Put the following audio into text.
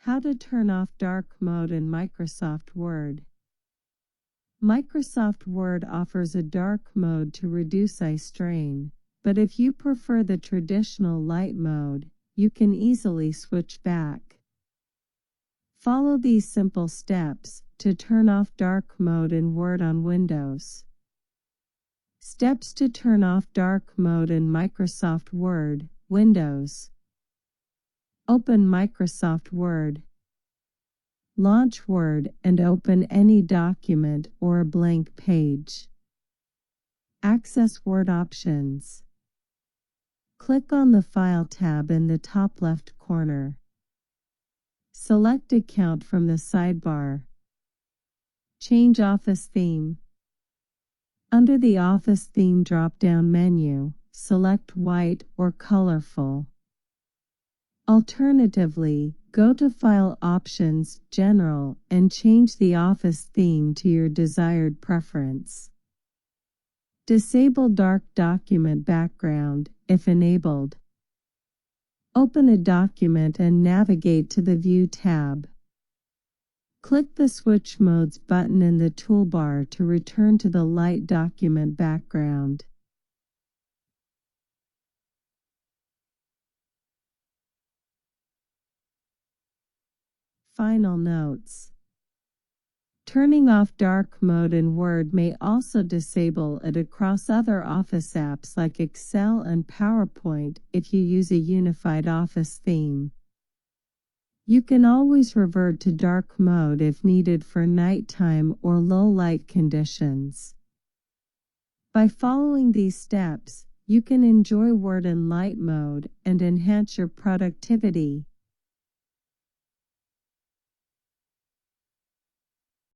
How to turn off dark mode in Microsoft Word. Microsoft Word offers a dark mode to reduce eye strain, but if you prefer the traditional light mode, you can easily switch back. Follow these simple steps to turn off dark mode in Word on Windows. Steps to turn off dark mode in Microsoft Word, Windows. Open Microsoft Word. Launch Word and open any document or a blank page. Access Word options. Click on the File tab in the top left corner. Select Account from the sidebar. Change Office Theme. Under the Office Theme drop-down menu, select White or Colorful. Alternatively, go to File Options, General, and change the Office theme to your desired preference. Disable Dark Document Background, if enabled. Open a document and navigate to the View tab. Click the Switch Modes button in the toolbar to return to the light document background. Final notes. Turning off dark mode in Word may also disable it across other Office apps like Excel and PowerPoint if you use a unified Office theme. You can always revert to dark mode if needed for nighttime or low light conditions. By following these steps, you can enjoy Word in light mode and enhance your productivity.